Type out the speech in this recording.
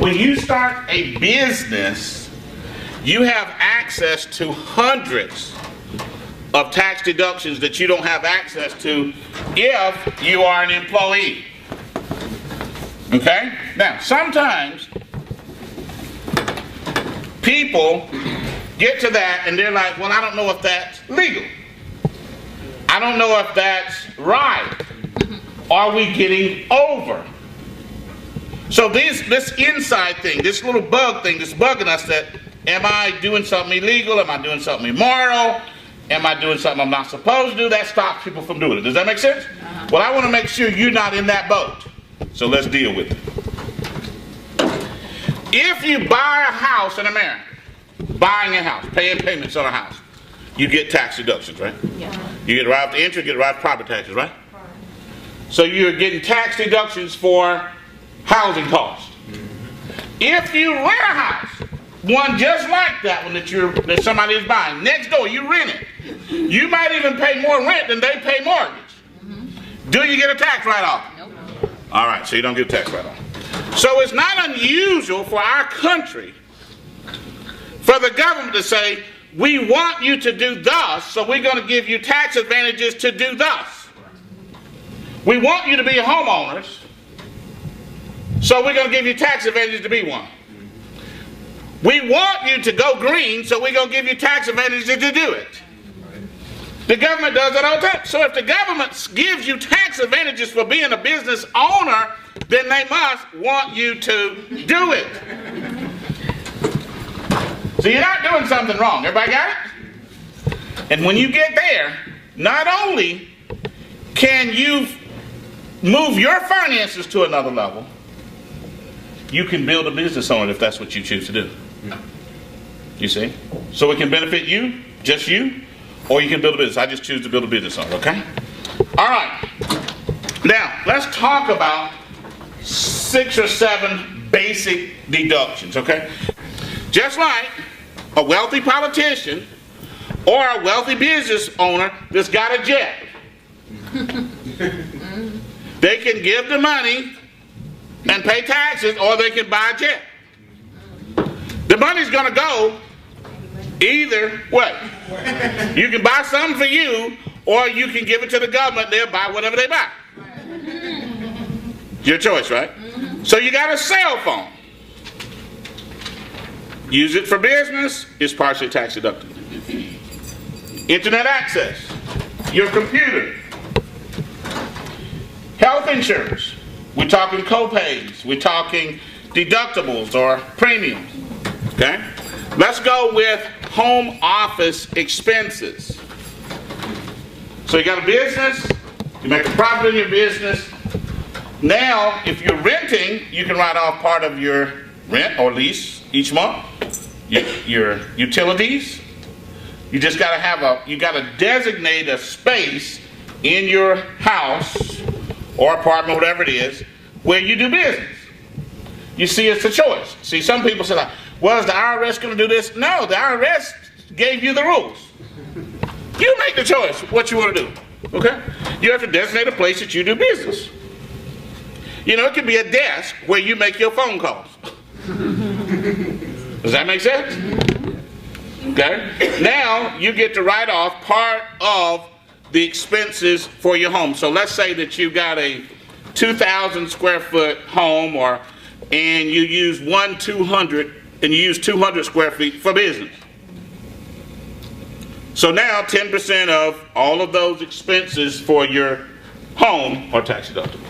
when you start a business, you have access to hundreds of tax deductions that you don't have access to if you are an employee. Okay? Now, sometimes people get to that and they're like, well, I don't know if that's legal. I don't know if that's right. Are we getting over? So this inside thing, this little bug thing that's bugging us, that am I doing something illegal? Am I doing something immoral? Am I doing something I'm not supposed to do? That stops people from doing it. Does that make sense? Well, I want to make sure you're not in that boat. So let's deal with it. If you buy a house in America, buying a house, paying payments on a house, you get tax deductions, right? Yeah. You get right off the interest, you get right off property taxes, right? So you're getting tax deductions for housing costs. If you rent a house, one just like that one that somebody is buying, next door, you rent it. You might even pay more rent than they pay mortgage. Do you get a tax write-off? Nope. All right, so you don't get a tax write-off. So it's not unusual for our country, for the government to say, we want you to do thus, so we're going to give you tax advantages to do thus. We want you to be homeowners, so we're going to give you tax advantages to be one. We want you to go green, so we're going to give you tax advantages to do it. The government does that all the time. So if the government gives you tax advantages for being a business owner, then they must want you to do it. So you're not doing something wrong. Everybody got it? And when you get there, not only can you move your finances to another level, you can build a business on it if that's what you choose to do. You see? So it can benefit you, just you, or you can build a business. I just choose to build a business on it, okay? All right. Now, let's talk about 6 or 7 basic deductions, okay? Just like a wealthy politician or a wealthy business owner that's got a jet. They can give the money and pay taxes, or they can buy a jet. The money's going to go either way. You can buy something for you, or you can give it to the government. They'll buy whatever they buy. Your choice, right? So you got a cell phone. Use it for business, it's partially tax deductible. Internet access, your computer, health insurance. We're talking co-pays, we're talking deductibles or premiums. Okay? Let's go with home office expenses. So you got a business, you make a profit in your business. Now, if you're renting, you can write off part of your rent or lease each month. Your utilities. You just got to designate a space in your house or apartment, whatever it is, where you do business. You see, it's a choice. See, some people say, well, is the IRS going to do this? No, the IRS gave you the rules. You make the choice what you want to do. Okay? You have to designate a place that you do business. You know, it could be a desk where you make your phone calls. Does that make sense? Okay? Now you get to write off part of the expenses for your home. So let's say that you got a 2,000 square foot home, and you use 200 and you use 200 square feet for business. So now 10% of all of those expenses for your home are tax deductible.